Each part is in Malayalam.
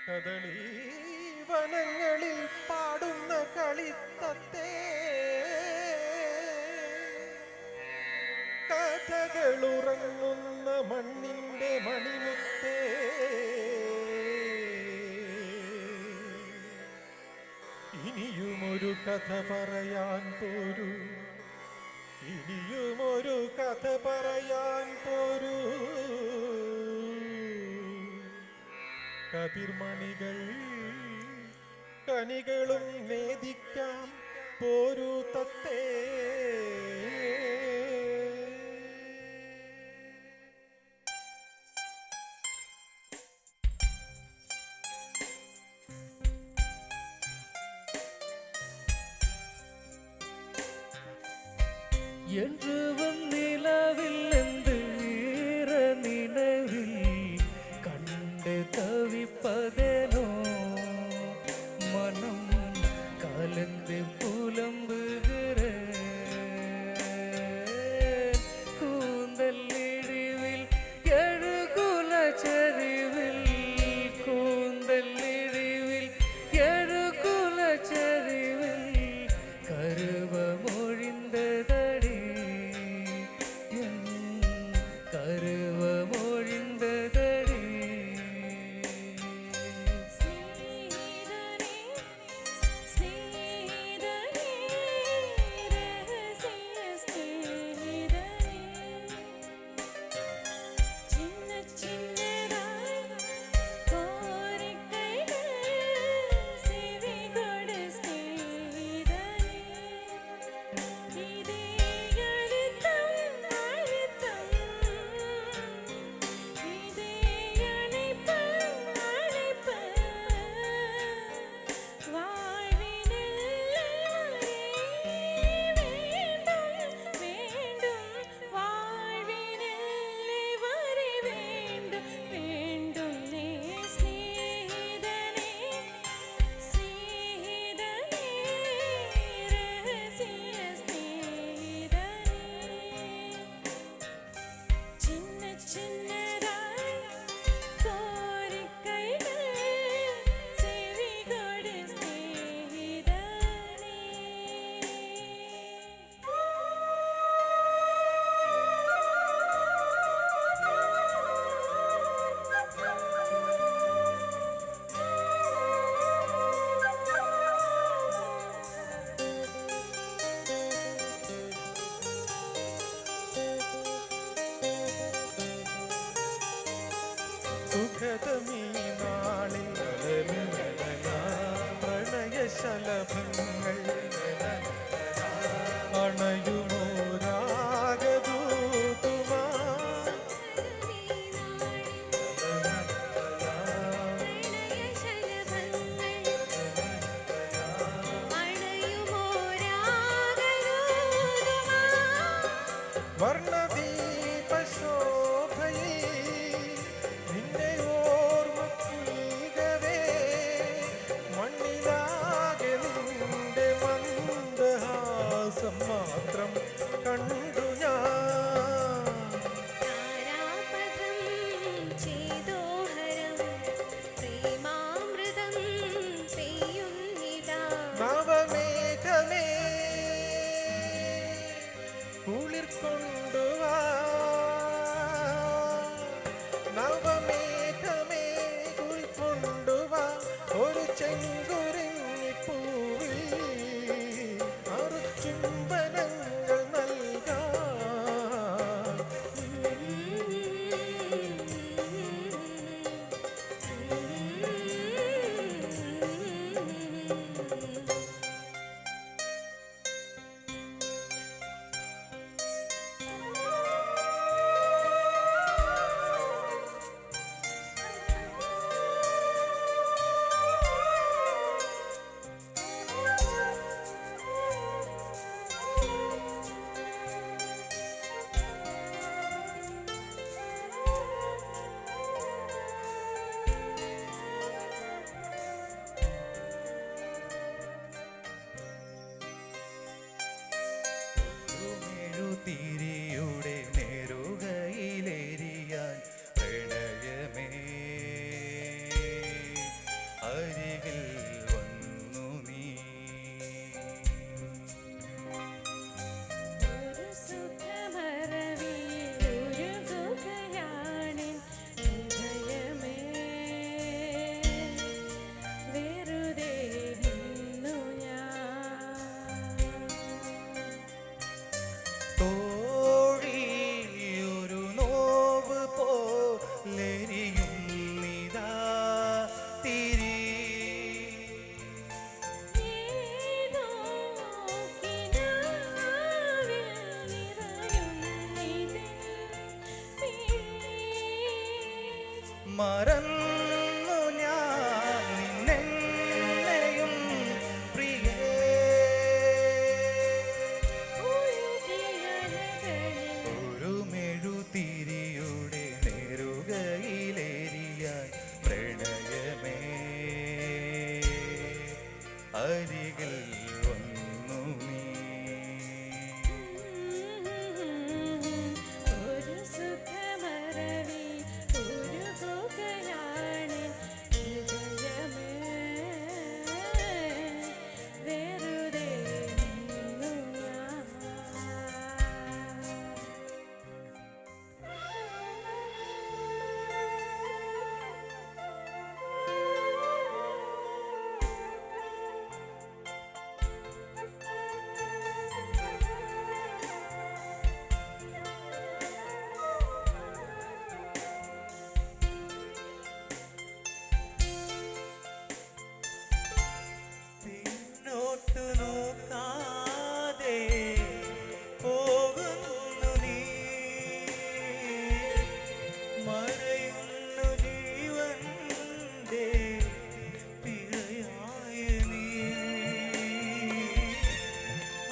കദളി വനങ്ങളിൽ പാടുന്ന കളിത്തത്തേ, കഥകളുറങ്ങുന്ന മണ്ണിന്റെ മണിമുത്തേ, ഇനിയുമൊരു കഥ പറയാൻ പോരൂ, ഇനിയുമൊരു കഥ പറയാൻ പോരൂ. കതിർമണികൾ കനികളും വേദിക്കാം പോരൂ തത്തേ. என்று நிலவில் என்று ஈர நினைவில் கண்டு தவிப்பதேனோ மனம் கலந்து புலம்புகிற கூந்தல் இழிவில் எழுகுல சரிவில் கூந்தல் இழிவில் எழுகுல சரிவில் கருவ மொழிந்ததடி கருவ மொழிந்ததடி. സുഖതമീ നാളിൽ പ്രണയശലഭങ്ങൾ അണയുമോ രാഗദൂതുമാ. വർണ്ണദീപശോഭയിൽ നിന്നെ ഓർമ്മ മറന്നു ഞാൻ നിന്നെയും പ്രിയേ. ഒരു മെഴുതിരിയുടെ നെറുകയിലേറിയാൻ പ്രണയമേ അരികിൽ വന്നു നീ. ഒരു സുഖമറവി ഒരു പുകയാണ് ഹൃദയമേ വെറുതെ നിന്നു ഞാൻ. പിന്നോട്ടു നോക്കാതെ പോകുന്നു നീ. മറയുന്നു ജീവന്റെ പിഴയായ നീ.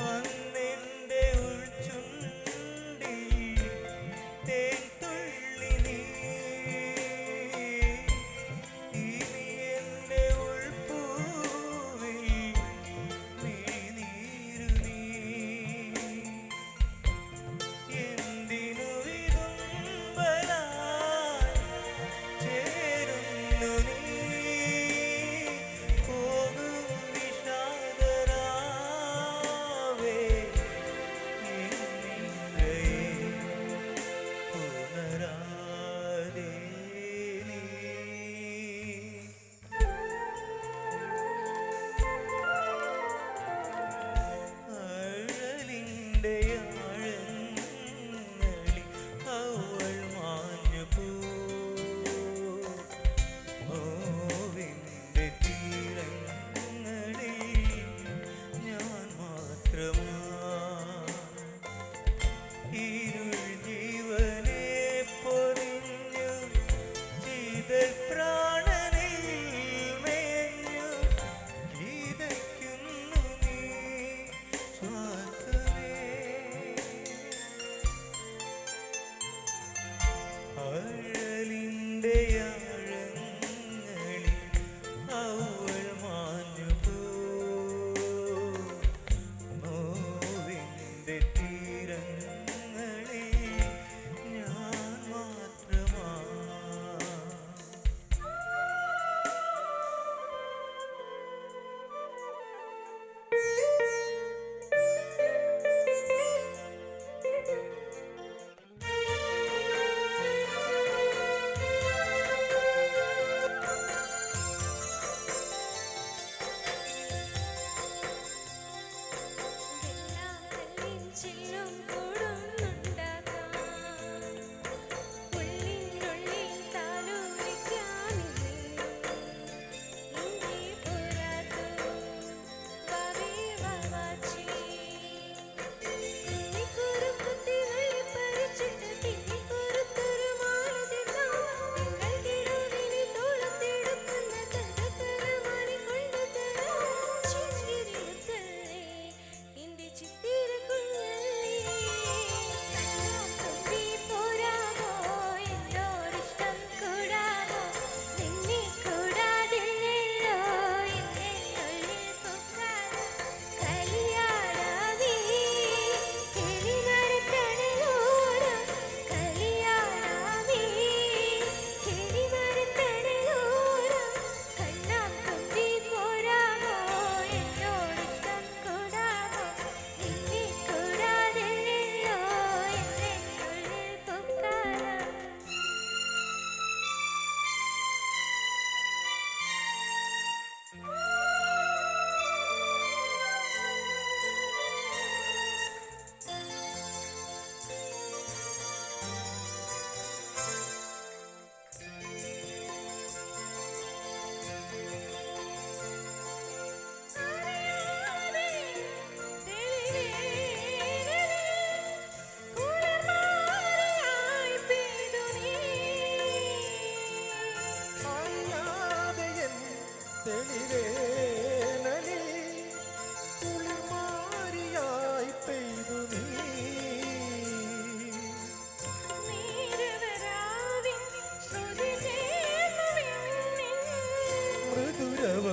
അന്നെന്റെ ഉൾച്ചുണ്ടിൽ തേൻതുള്ളി നീ. ഇനി എന്റെ ഉൾപ്പൂവിൽ മിഴിനീരു നീ. എന്തിനു വിതുമ്പലായി ചേരുന്നു നീ. പോകും വിഷാദരാവേ എന്നിലയെ പുണരാതെ നീ. അഴലിന്റെ ആഴങ്ങളിൽ അവൾ മാഞ്ഞു പോ. നോവിന്റെ തീരങ്ങളിൽ ഞാൻ മാത്രമാ. ഇരുൾ ജീവനെ പൊതിഞ്ഞു ചിതൽ പ്രാണനിൽ മേഞ്ഞു ഗീതയ്ക്കുന്നു നീ ശ്വാസമേ. അഴലിന്റെ ആഴങ്ങളിൽ അവൾ മാഞ്ഞു പോ. നോവിന്റെ തീരങ്ങളിൽ ഞാൻ മാത്രമാ.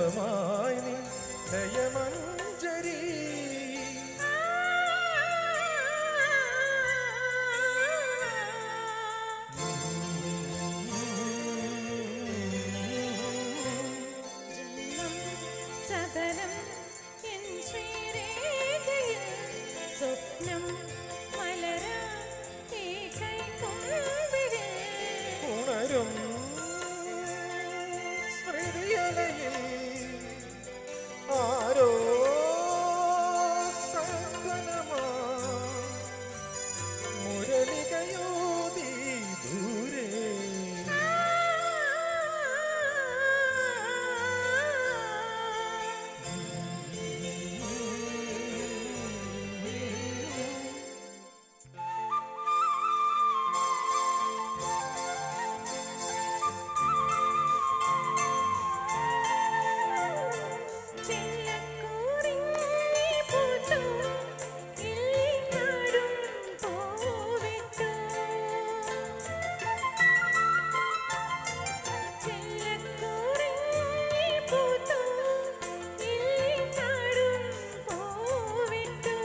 ഭാവമായി നീ ലയമഞ്ജരി ജന്മം സദനം എൻ ശ്രീരേഖയിൽ സ്വപ്നം മലരാ ഈ കൈക്കൊമ്പിടിൽ ഉണരും സ്മൃതിയലയിൽ ആരോ സാന്ത്വനമാ മുരളികയോതി ദൂരെ ചെല്ലക്കൂറിഞ്ഞി പൂത്തു ഇല്ലിനാടും പൂവിട്ടു ചെല്ലക്കൂറിഞ്ഞി പൂത്തു ഇല്ലിനാടും പൂവിട്ടു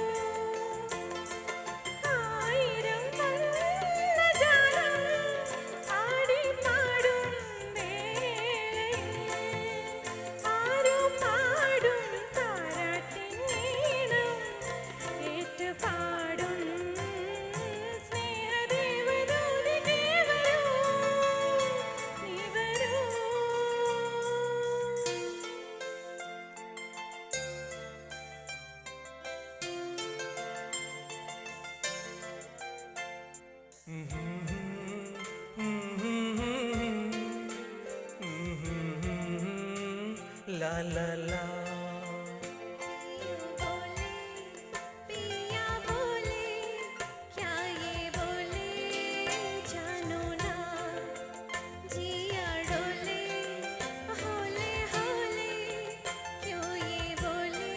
ആയിരം വന്നജാലം ആടിപ്പാടും വേളയിൽ ആരോ പാടും താരാട്ടിൻ ഈണം ഏറ്റുപാടും സ്നേഹദേവദൂതി നീ വരൂ നീ വരൂ ലാ ലാ ലാ बोले पिया बोले क्या ये बोले जानो ना जिया डोले होले होले क्यों ये बोले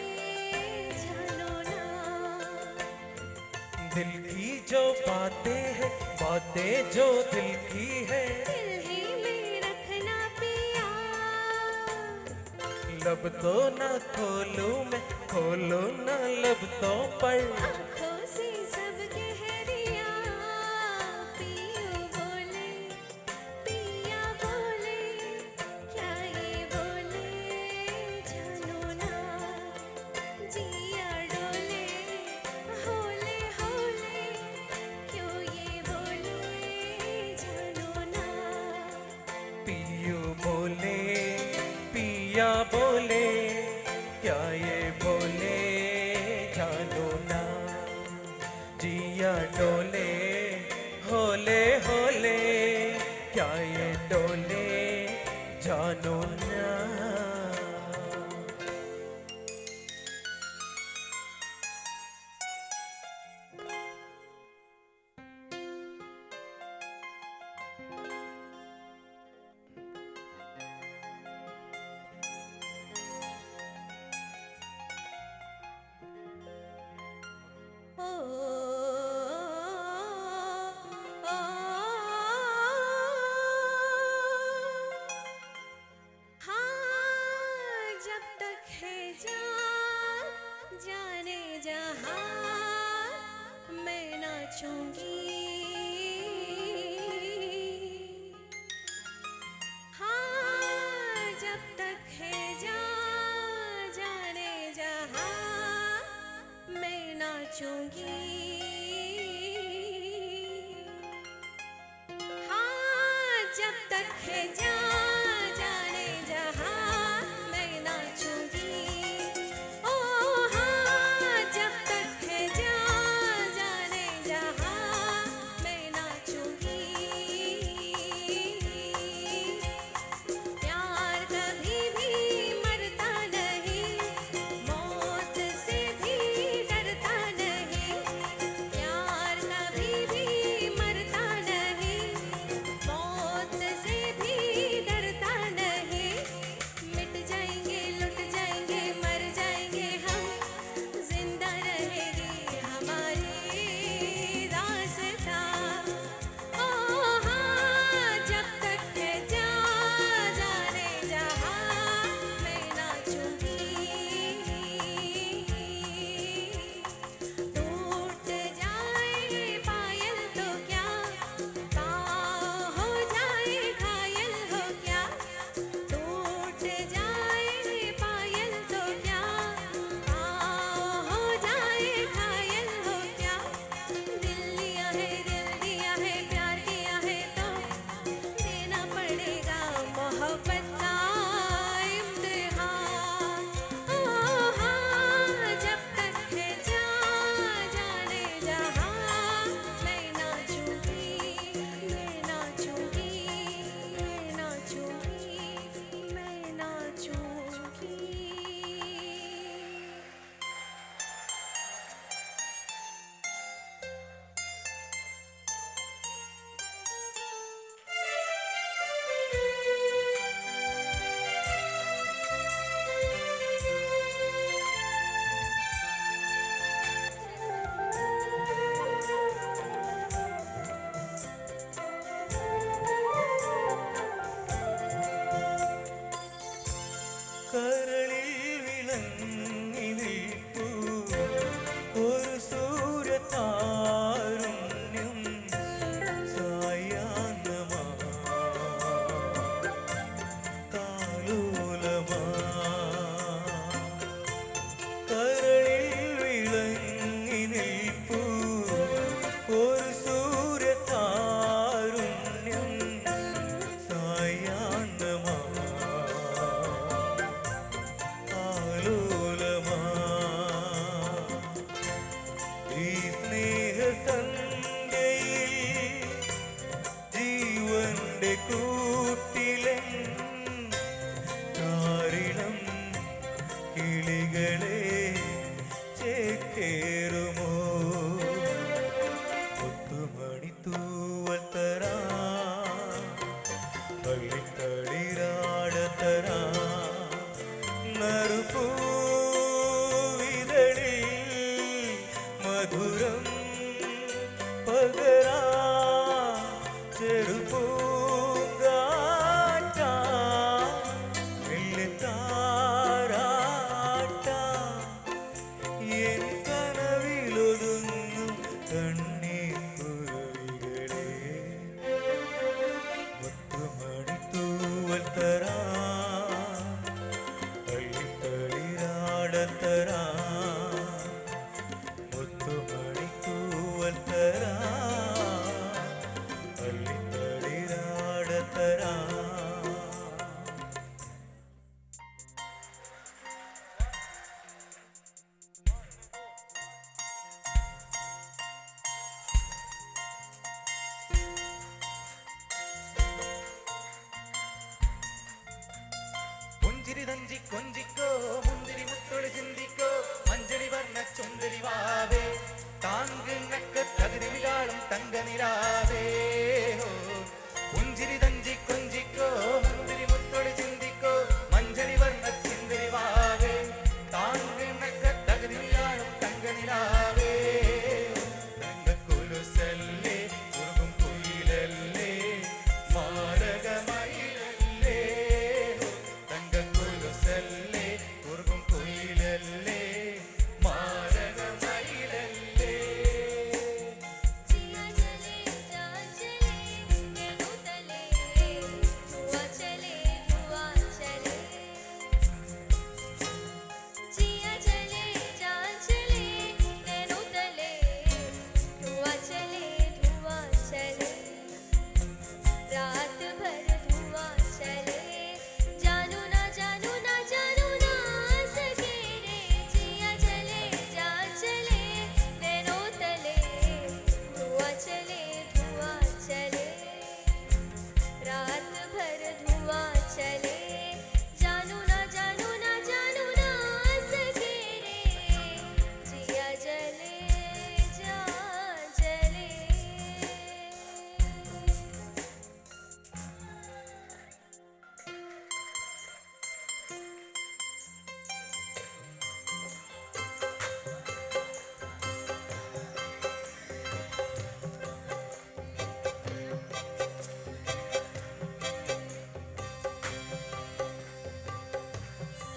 जानो ना दिल की जो बातें हैं बातें जो दिल की है दिल ही में रखना पिया लब तो न खोलूं मैं खोलूं न लब तो पर आँखों से सब कह दिया पियो बोले पिया बोले क्या ये बोले जानो ना जिया डोले होले होले क्यों ये बोले जानो ना पियू बोले पिया बोले क्या ये बोले जानो ना जिया डोले होले होले क्या ये डोले जानो ना हाँ തഞ്ചി കൊഞ്ചിക്കോ മുന്തിരി മുത്തൊളി ചിന്തിക്കോ മഞ്ചരി വർണ്ണ ചുന്ദരി വാവേ താങ്കുന്നക്ക തകരുവികാളും തങ്കനിരാവേ പുഞ്ചിരി തഞ്ചി കൊഞ്ചിക്കോ മുന്തിരി മുത്തൊളി ചിന്തിക്കോ മഞ്ചരി വർണ്ണ ചിന്ദരി വാവേ താങ്കുന്നക്ക തകരുവികാളും തങ്കനിരാവേ തങ്കക്കുലുസല്ലേ ഉരുകും കുയിലല്ലേ മാരകമയിലല്ലേ തങ്കക്കുലുസല്ലേ ഉരുകും കുയിലല്ലേ മാരകമയിലല്ലേ जिया चले जान चले नैनो तले धुआं चले जिया चले जान चले नैनो तले धुआं चले रात भर धुआं चले जानू ना सके रे जिया चले जान चले नैनो तले धुआं चले रात भर धुआं चले जानू ना सके रे जिया चले जान चले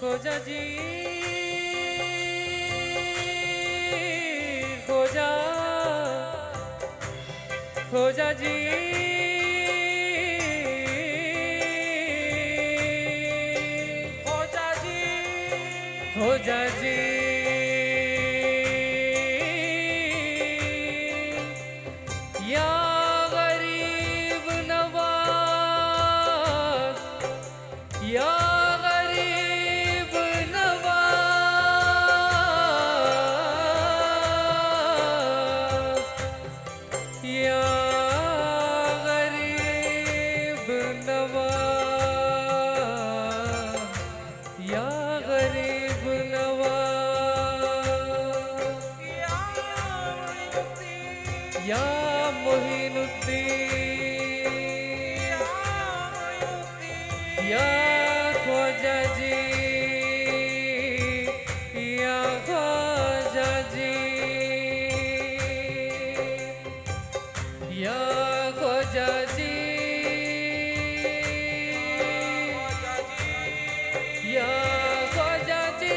खोजा जी खोजा खोजा जी खोजा जी खोजा जी या गरीब नवाज या गरीब नवाज या गरीब नवाज या गरीब नवाज या मोहिनुद्दीन या ख्वाजा जी या ख्वाजा जी या ख्वाजा जी या ख्वाजा जी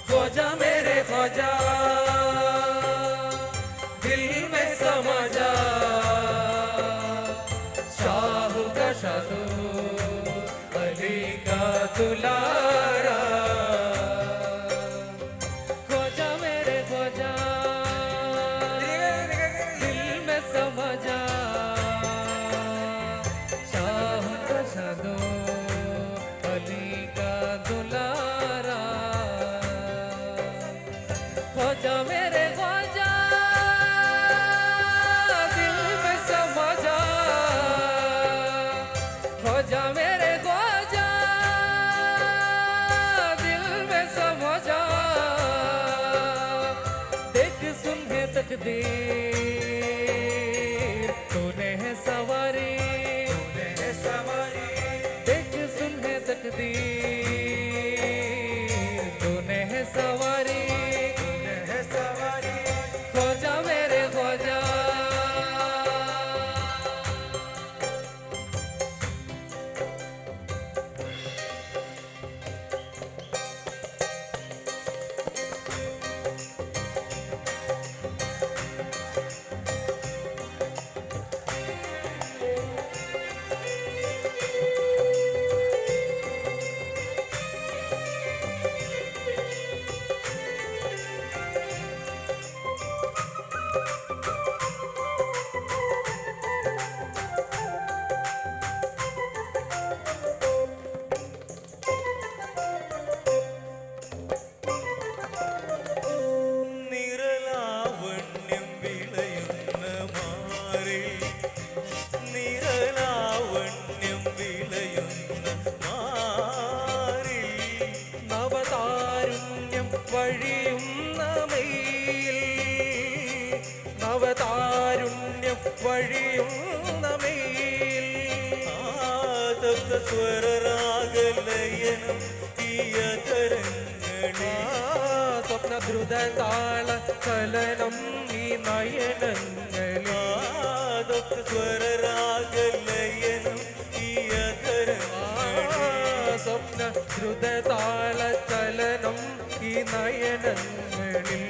ख्वाजा मेरे ख्वाजा दिल में समा जा शाह का शादो अली का दुलारा ख्वाजा मेरे ख्वाजा दिल में समा जा शाह का शादो अली का दुलारा ख्वाजा मेरे ख्वाजा दिल में समा जा ख्वाजा मेरे ख्वाजा दिल में समा जा देख सुन है तकदीर तूने है सवारी देख सुन है तकदीर तूने है सवारी ख्वाजा मेरे ख्वाजा വഴിയുന്ന മെയിൽ സ്വരരാഗലയനം ഈയതരങ്ങളെ സ്വപ്നദ്രുതതാള ചലനം ഈ നയനങ്ങളിൽ സ്വരരാഗലയനം ഈയതരങ്ങളെ സ്വപ്നദ്രുതതാള ചലനം ഈ നയനങ്ങളിൽ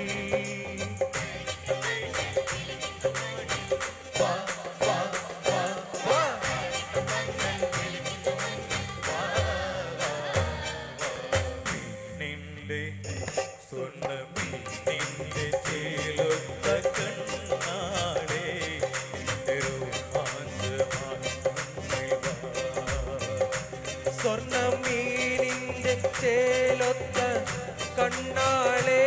നിന്റെ സ്വർണ്ണമീനിന്റെ ചേലൊത്ത കണ്ണാടേ സ്വർണ്ണമീനിന്റെ ചേലൊത്ത കണ്ണാളേ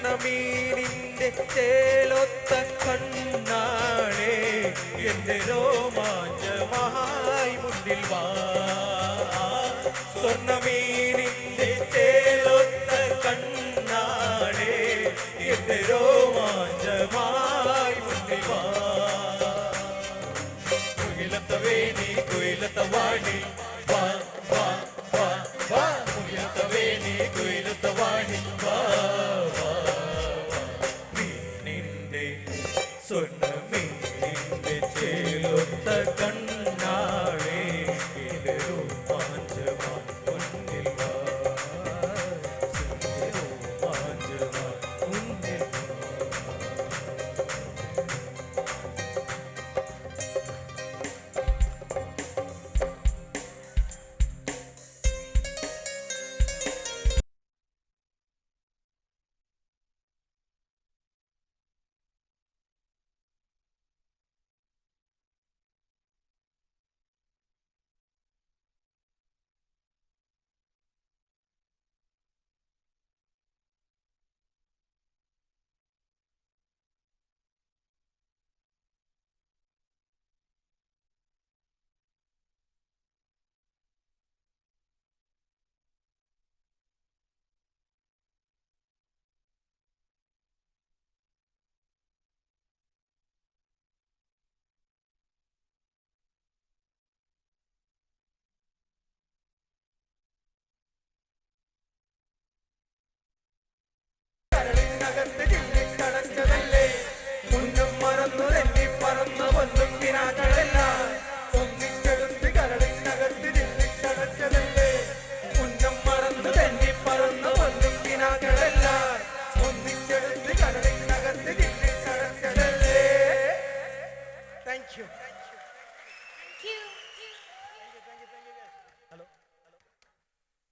സ്വർണ്ണമീനിന്റെ ചേലൊത്ത കണ്ണാളേ എന്റെ രോമാഞ്ചമായി മുന്നിൽ വാ സ്വർണ്ണമീനിന്റെ